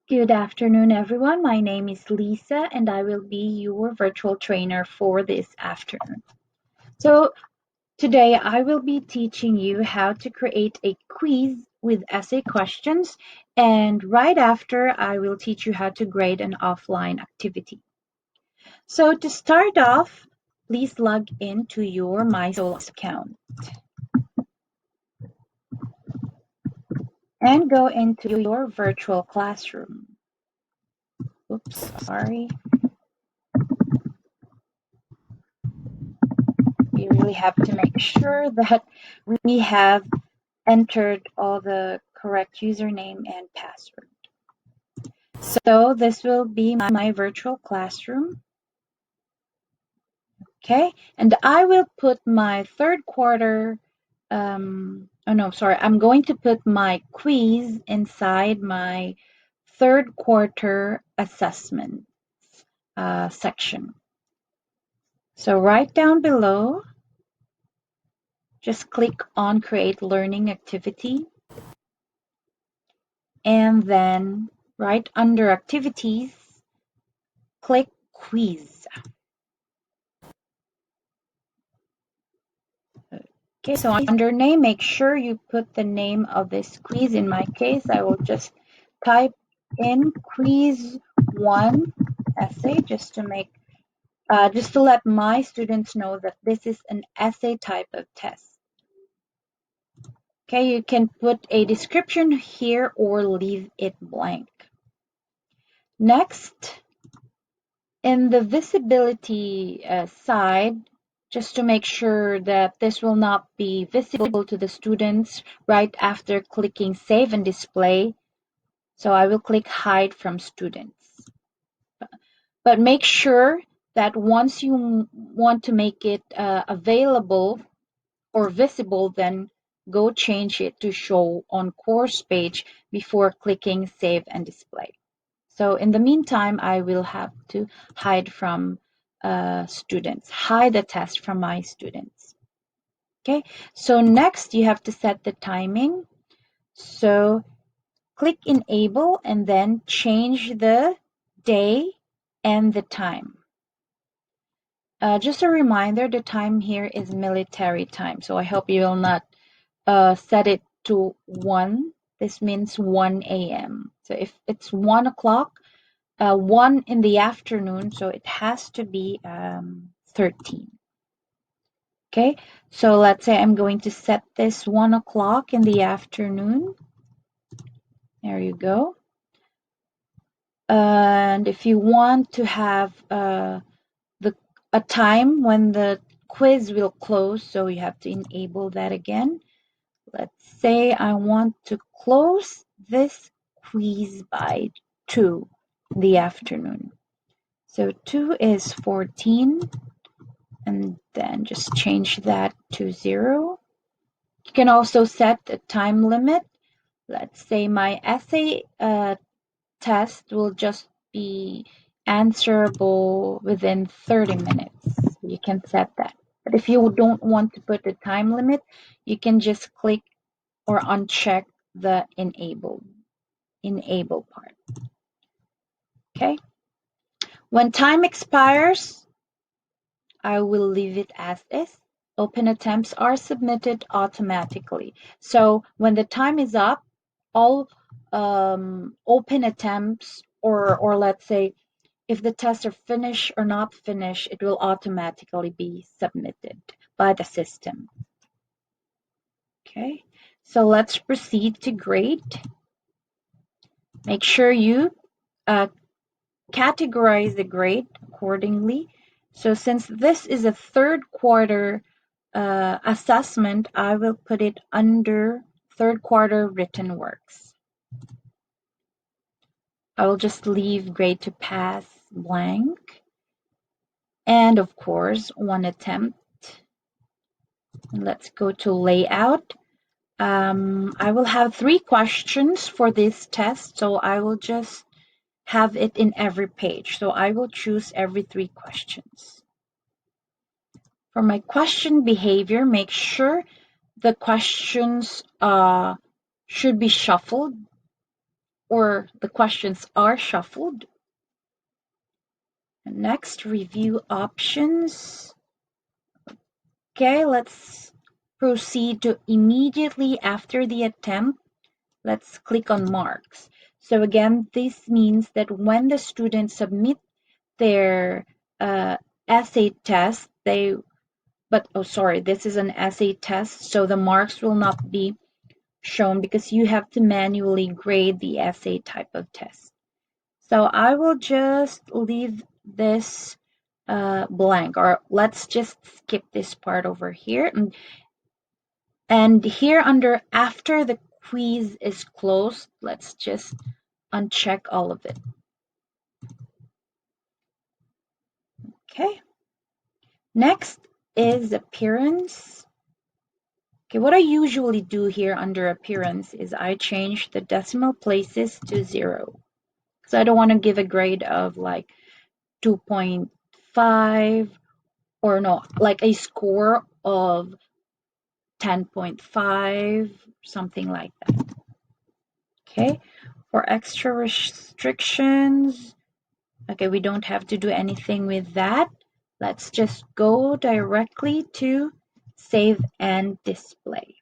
Good afternoon, everyone. My name is Lisa, and I will be your virtual trainer for this afternoon. So, today I will be teaching you how to create a quiz with essay questions, and right after, I will teach you how to grade an offline activity. So, to start off, please log into your MySoul account and go into your virtual classroom. Oops, sorry. We really have to make sure that we have entered all the correct username and password. So this will be my virtual classroom. Okay, and I will put my third quarter, I'm going to put my quiz inside my third quarter assessment section. So right down below, just click on Create Learning Activity. And then right under Activities, click Quiz. Okay, so under Name, make sure you put the name of this quiz. In my case, I will just type in Quiz 1 Essay just to let my students know that this is an essay type of test. Okay, you can put a description here or leave it blank. Next, in the visibility side, just to make sure that this will not be visible to the students right after clicking Save and Display. So I will click Hide from Students. But make sure that once you want to make it available or visible, then go change it to Show on Course page before clicking Save and Display. So in the meantime, I will have to hide from students, hide the test from my students. Okay, so next you have to set the timing. So click Enable and then change the day and the time. Just a reminder, the time here is military time. So I hope you will not set it to 1. This means 1 a.m. So if it's 1 o'clock, 1 in the afternoon, so it has to be 13. Okay, so let's say I'm going to set this 1 o'clock in the afternoon. There you go. And if you want to have a time when the quiz will close, so you have to enable that again. Let's say I want to close this quiz by 2 in the afternoon. So 2 is 14, and then just change that to 0. You can also set a time limit. Let's say my essay test will just be answerable within 30 minutes. You can set that. But if you don't want to put a time limit, you can just click or uncheck the enable part. Okay. When time expires, I will leave it as is. Open attempts are submitted automatically. So when the time is up, all open attempts, or let's say if the tests are finished or not finished, it will automatically be submitted by the system. Okay, so let's proceed to grade. Make sure you categorize the grade accordingly. So since this is a third quarter assessment, I will put it under third quarter written works. I will just leave grade to pass blank. And of course, 1 attempt. Let's go to layout. I will have 3 questions for this test, so I will just have it in every page. So I will choose every 3 questions. For my question behavior, make sure the questions should be shuffled. or the questions are shuffled. Next, review options. Okay, let's proceed to immediately after the attempt. Let's click on marks. So again, this means that when the students submit their essay test, this is an essay test, so the marks will not be shown because you have to manually grade the essay type of test. So I will just leave this blank, or let's just skip this part over here. And here under after the quiz is closed, let's just uncheck all of it. Okay. Next is appearance. Okay, what I usually do here under appearance is I change the decimal places to 0. Because I don't want to give a grade of like 2.5 or no, like a score of 10.5, something like that. Okay, for extra restrictions, okay, we don't have to do anything with that. Let's just go directly to save and display.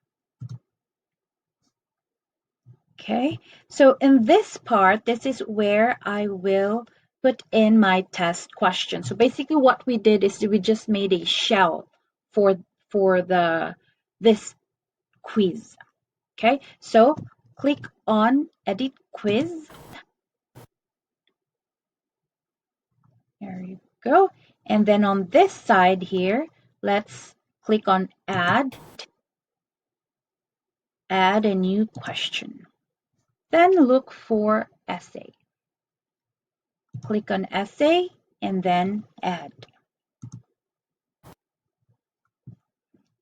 Okay, so in this part, this is where I will put in my test question. So basically what we did is we just made a shell for this quiz. Okay, so click on edit quiz. There you go. And then on this side here, let's click on add a new question. Then look for essay. Click on essay and then add.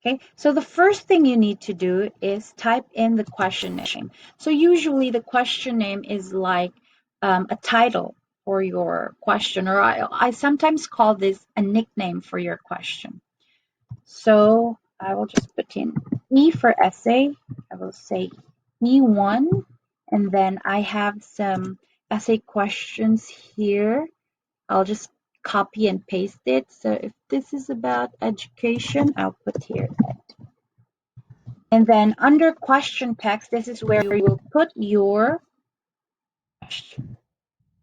Okay, so the first thing you need to do is type in the question name. So usually the question name is like a title for your question, or I sometimes call this a nickname for your question. So I will just put in E for essay. I will say E1, and then I have some essay questions here. I'll just copy and paste it. So if this is about education, I'll put here ed. And then under question text, this is where you will put your question.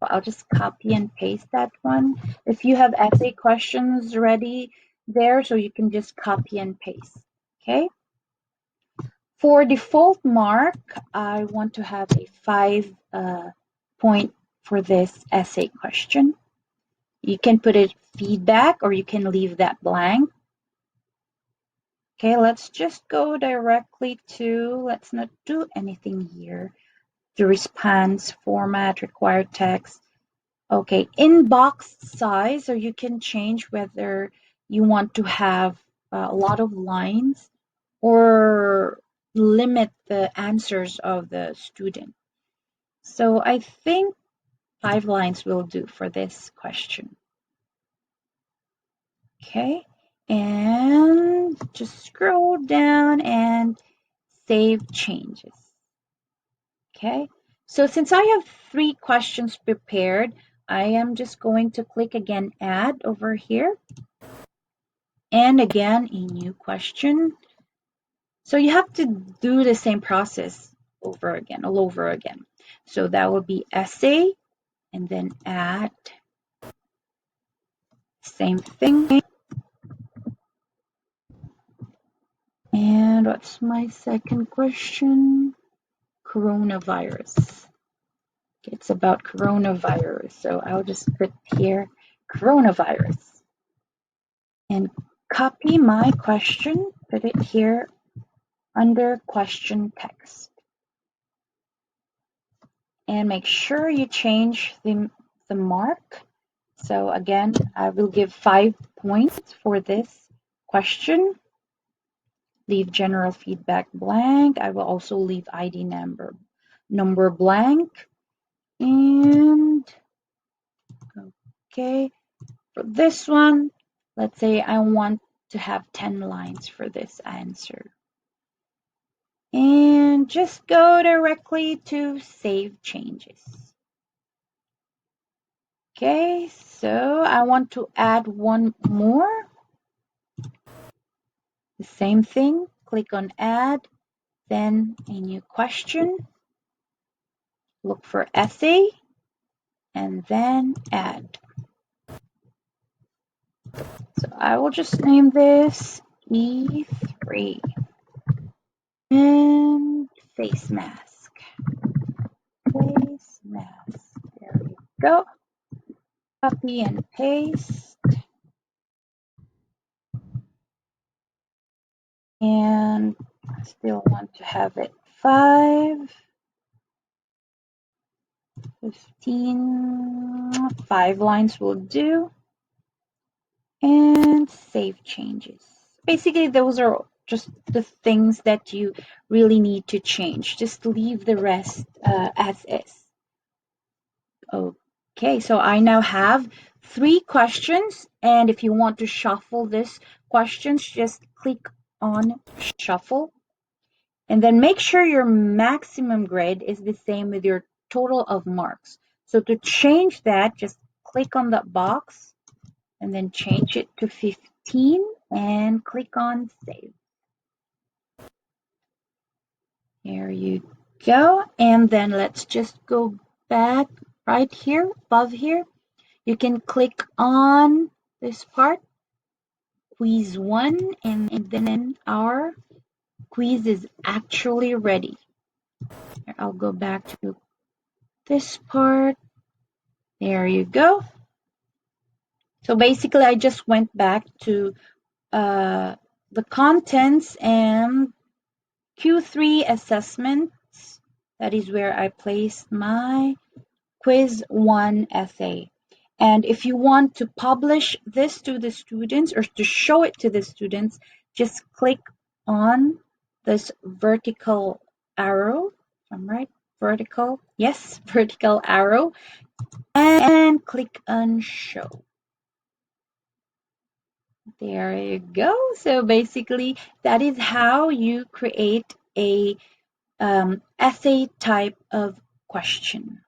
I'll just copy and paste that one. If you have essay questions ready there, so you can just copy and paste. Okay. For default mark, I want to have a 5 point for this essay question. You can put it feedback or you can leave that blank. Okay, let's just go directly to, let's not do anything here. The response format, required text. Okay, inbox size, or you can change whether you want to have a lot of lines or limit the answers of the student. So I think 5 lines will do for this question. Okay, and just scroll down and save changes. Okay, so since I have 3 questions prepared, I am just going to click again add over here. And again, a new question. So you have to do the same process all over again. So that will be essay and then add, same thing. And what's my second question? Coronavirus. It's about coronavirus. So I'll just put here coronavirus and copy my question, put it here under question text. And make sure you change the mark. So again, I will give 5 points for this question. Leave general feedback blank. I will also leave ID number blank. And okay, for this one, let's say I want to have 10 lines for this answer. And just go directly to Save Changes. Okay, so I want to add one more. The same thing, click on Add, then a new question, look for Essay, and then Add. So I will just name this E3 and face mask. Face mask. There we go. Copy and paste. And I still want to have it 5, 15, 5 lines will do. And save changes. Basically, those are just the things that you really need to change. Just leave the rest as is. Okay, so I now have 3 questions, and if you want to shuffle this questions, just click on shuffle, and then make sure your maximum grade is the same with your total of marks. So to change that, just click on that box and then change it to 15 and click on save. There you go. And then let's just go back right here, above here. You can click on this part, quiz 1, and then our quiz is actually ready. I'll go back to this part. There you go. So basically, I just went back to the contents and Q3 assessments. That is where I placed my quiz 1 essay. And if you want to publish this to the students or to show it to the students, just click on this vertical arrow. If I'm right, vertical, yes, vertical arrow, and click on show. There you go. So basically, that is how you create a essay type of question.